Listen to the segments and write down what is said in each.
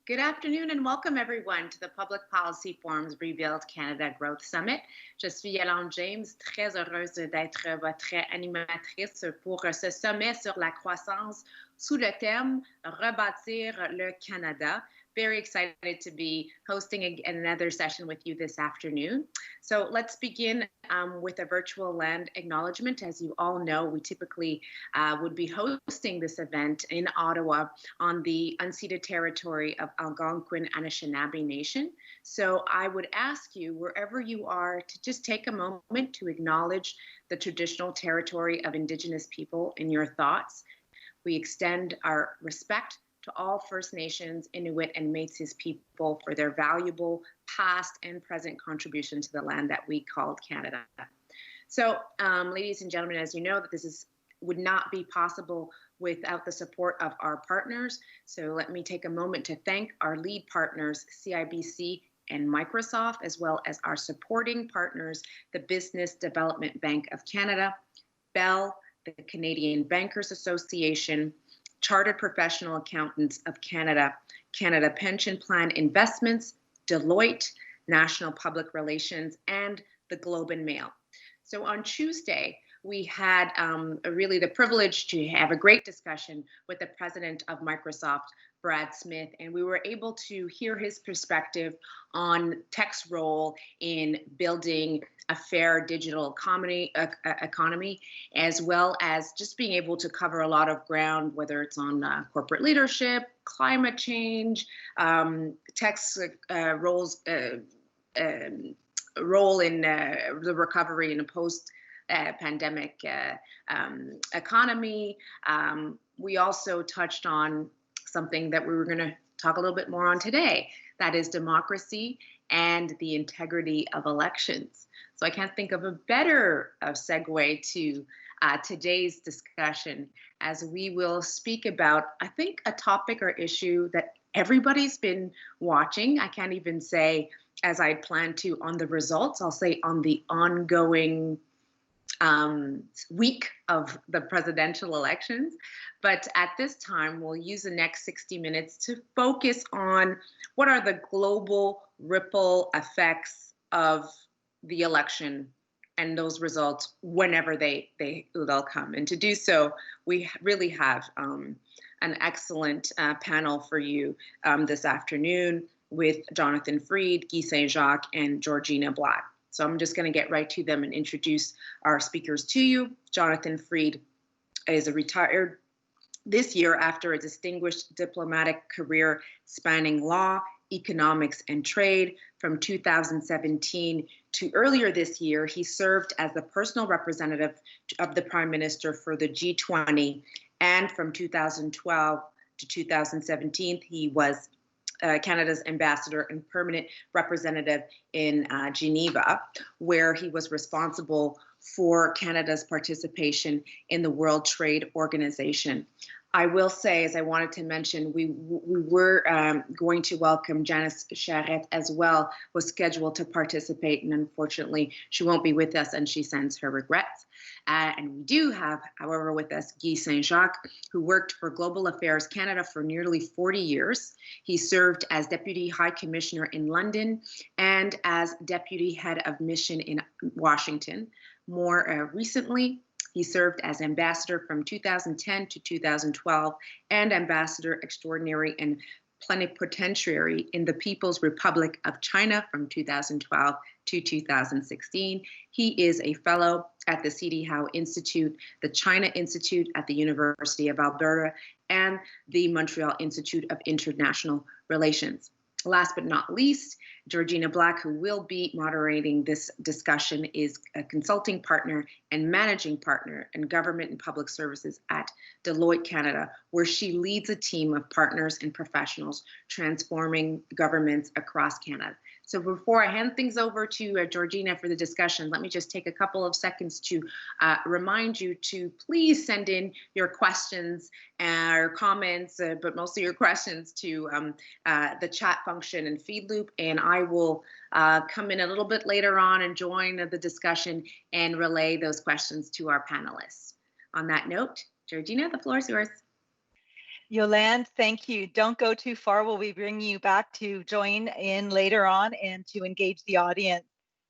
Good afternoon and welcome everyone to the Public Policy Forum's Rebuild Canada Growth Summit. Je suis Yolande James, très heureuse d'être votre animatrice pour ce sommet sur la croissance sous le terme Rebâtir le Canada. Very excited to be hosting another session with you this afternoon. So let's begin with a virtual land acknowledgement. As you all know, we typically would be hosting this event in Ottawa on the unceded territory of Algonquin Anishinaabe Nation. So I would ask you, wherever you are, to just take a moment to acknowledge the traditional territory of Indigenous people in your thoughts. We extend our respect to all First Nations, Inuit, and Métis people for their valuable past and present contribution to the land that we called Canada. So, ladies and gentlemen, as you know, that this would not be possible without the support of our partners. So let me take a moment to thank our lead partners, CIBC and Microsoft, as well as our supporting partners, the Business Development Bank of Canada, Bell, the Canadian Bankers Association, Chartered Professional Accountants of Canada, Canada Pension Plan Investments, Deloitte, National Public Relations, and the Globe and Mail. So on Tuesday, we had really the privilege to have a great discussion with the president of Microsoft, Brad Smith, and we were able to hear his perspective on tech's role in building a fair digital economy, as well as just being able to cover a lot of ground, whether it's on corporate leadership, climate change, tech's role in the recovery in a post-pandemic economy. We also touched on something that we were going to talk a little bit more on today, that is democracy and the integrity of elections. So I can't think of a better segue to today's discussion, as we will speak about, I think, a topic or issue that everybody's been watching. I can't even say, as I plan to, on the results. I'll say on the ongoing week of the presidential elections. But at this time, we'll use the next 60 minutes to focus on what are the global ripple effects of the election and those results whenever they'll come. And to do so, we really have an excellent panel for you this afternoon with Jonathan Freed, Guy Saint-Jacques, and Georgina Black. So I'm just going to get right to them and introduce our speakers to you. Jonathan Freed is retired this year after a distinguished diplomatic career spanning law, economics, and trade. From 2017 to earlier this year, he served as the personal representative of the Prime Minister for the G20. And from 2012 to 2017, he was Canada's ambassador and permanent representative in Geneva, where he was responsible for Canada's participation in the World Trade Organization. I will say, as I wanted to mention, we were going to welcome Janice Charette as well, was scheduled to participate, and unfortunately she won't be with us, and she sends her regrets. And we do have, however, with us Guy Saint-Jacques, who worked for Global Affairs Canada for nearly 40 years. He served as Deputy High Commissioner in London and as Deputy Head of Mission in Washington. More recently, he served as ambassador from 2010 to 2012 and ambassador extraordinary and plenipotentiary in the People's Republic of China from 2012 to 2016. He is a fellow at the C.D. Howe Institute, the China Institute at the University of Alberta, and the Montreal Institute of International Relations. Last but not least, Georgina Black, who will be moderating this discussion, is a consulting partner and managing partner in government and public services at Deloitte Canada, where she leads a team of partners and professionals transforming governments across Canada. So before I hand things over to Georgina for the discussion, let me just take a couple of seconds to remind you to please send in your questions or comments, but mostly your questions to the chat function and feed loop, and I will come in a little bit later on and join the discussion and relay those questions to our panelists. On that note, Georgina, the floor is yours. Yolande, thank you. Don't go too far. We'll be bringing you back to join in later on and to engage the audience.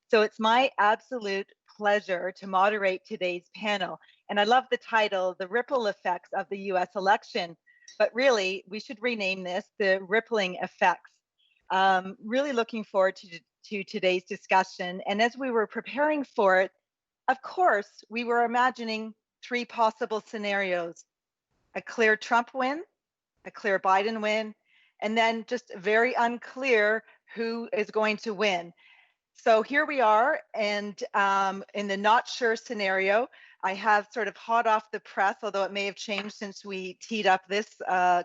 So it's my absolute pleasure to moderate today's panel. And I love the title, The Ripple Effects of the US Election. But really, we should rename this the Rippling Effects. Really looking forward to today's discussion. And as we were preparing for it, of course, we were imagining three possible scenarios: a clear Trump win, a clear Biden win, and then just very unclear who is going to win. So here we are, and in the not sure scenario, I have sort of hot off the press, although it may have changed since we teed up this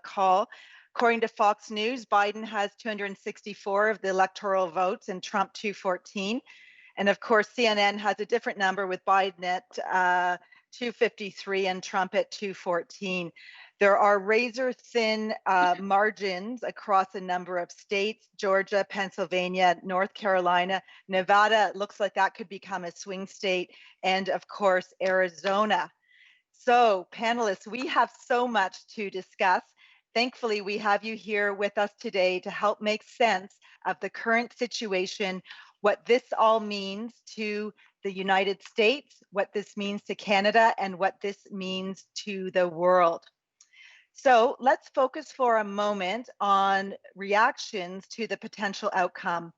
call. According to Fox News, Biden has 264 of the electoral votes and Trump 214. And of course, CNN has a different number with Biden at 253 and Trump at 214. There are razor thin margins across a number of states: Georgia, Pennsylvania, North Carolina, Nevada. It looks like that could become a swing state, and of course, Arizona. So panelists, we have so much to discuss. Thankfully, we have you here with us today to help make sense of the current situation, what this all means to the United States, what this means to Canada, and what this means to the world. So let's focus for a moment on reactions to the potential outcome.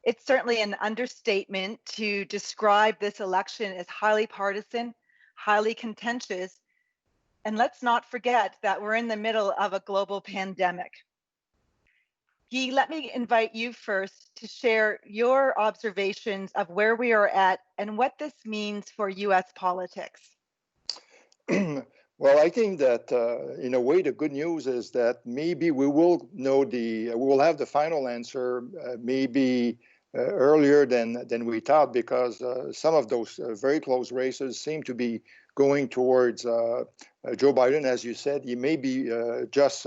It's certainly an understatement to describe this election as highly partisan, highly contentious, and let's not forget that we're in the middle of a global pandemic. Guy, let me invite you first to share your observations of where we are at and what this means for US politics. Well, I think that in a way, the good news is that maybe we will know we will have the final answer maybe earlier than we thought, because some of those very close races seem to be going towards Joe Biden. As you said, he may be just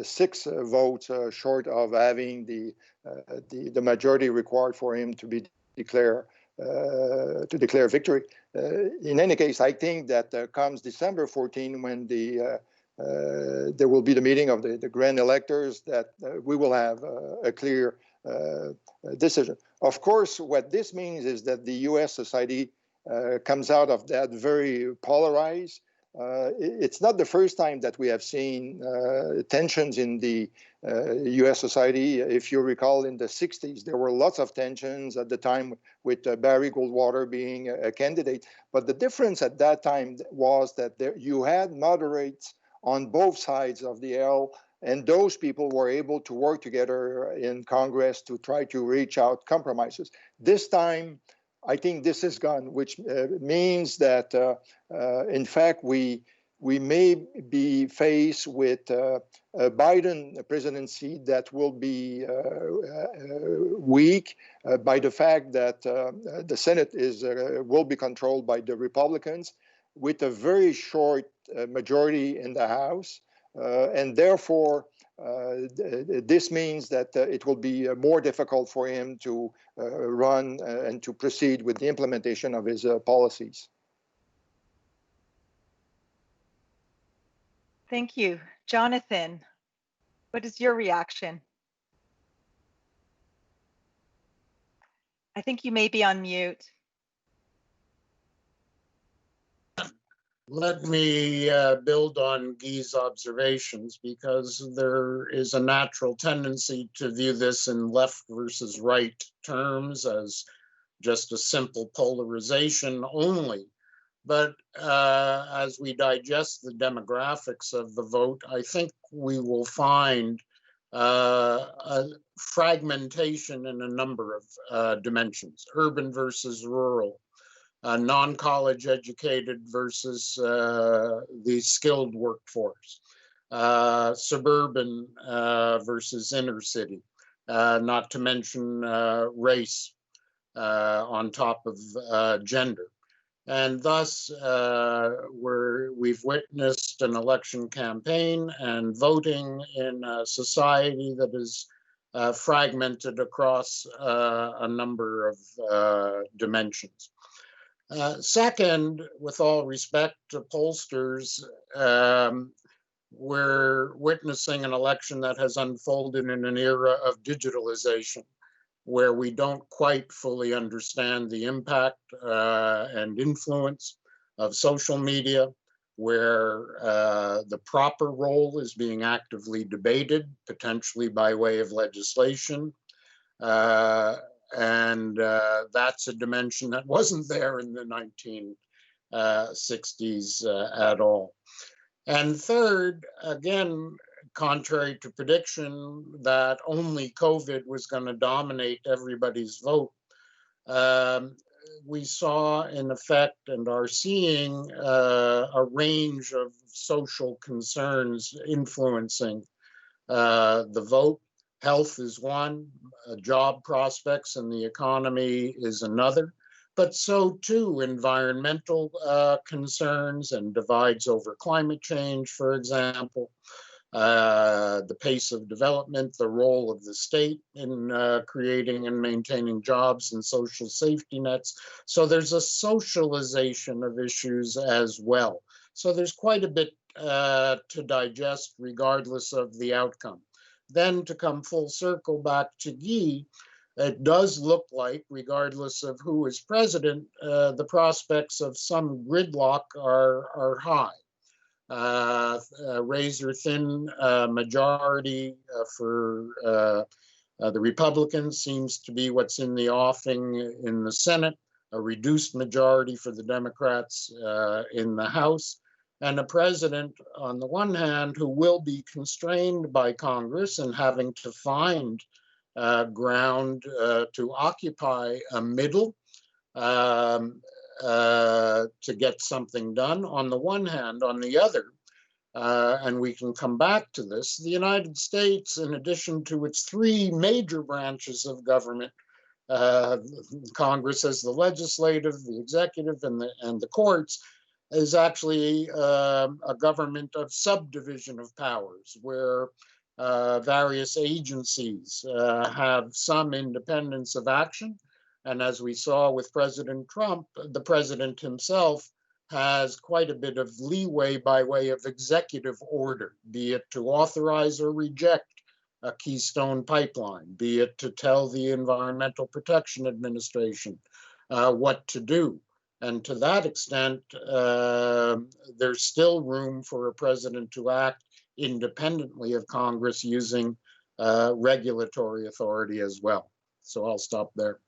6 votes short of having the majority required for him to be declare victory. In any case, I think that comes December 14, when there will be the meeting of the grand electors, that we will have a clear decision. Of course, what this means is that the U.S. society comes out of that very polarized. It's not the first time that we have seen tensions in the U.S. society. If you recall, in the 60s, there were lots of tensions at the time with Barry Goldwater being a candidate. But the difference at that time was that you had moderates on both sides of the aisle, and those people were able to work together in Congress to try to reach out compromises. This time, I think this is gone, which means that, in fact, we may be faced with a Biden presidency that will be weak by the fact that the Senate will be controlled by the Republicans, with a very short majority in the House, and therefore this means that it will be more difficult for him to run and to proceed with the implementation of his policies. Thank you. Jonathan, what is your reaction? I think you may be on mute. Let me build on Guy's observations, because there is a natural tendency to view this in left versus right terms as just a simple polarization only. But as we digest the demographics of the vote, I think we will find a fragmentation in a number of dimensions: urban versus rural, non-college educated versus the skilled workforce, suburban versus inner city, not to mention race on top of gender. And thus, we've witnessed an election campaign and voting in a society that is fragmented across a number of dimensions. Second, with all respect to pollsters, we're witnessing an election that has unfolded in an era of digitalization, where we don't quite fully understand the impact and influence of social media, where the proper role is being actively debated, potentially by way of legislation. And that's a dimension that wasn't there in the 1960s at all. And third, again, contrary to prediction that only COVID was going to dominate everybody's vote, we saw in effect and are seeing a range of social concerns influencing the vote. Health is one, job prospects and the economy is another, but so too environmental concerns and divides over climate change, for example, the pace of development, the role of the state in creating and maintaining jobs and social safety nets. So there's a socialization of issues as well. So there's quite a bit to digest regardless of the outcome. Then to come full circle back to Guy, it does look like, regardless of who is president, the prospects of some gridlock are high. Razor-thin majority for the Republicans seems to be what's in the offing in the Senate, a reduced majority for the Democrats in the House, and a president, on the one hand, who will be constrained by Congress and having to find ground to occupy a middle to get something done on the one hand. On the other, and we can come back to this, the United States, in addition to its three major branches of government, Congress as the legislative, the executive, and the courts, is actually a government of subdivision of powers, where various agencies have some independence of action. And as we saw with President Trump, the president himself has quite a bit of leeway by way of executive order, be it to authorize or reject a Keystone pipeline, be it to tell the Environmental Protection Administration what to do. And to that extent, there's still room for a president to act independently of Congress using regulatory authority as well. So I'll stop there.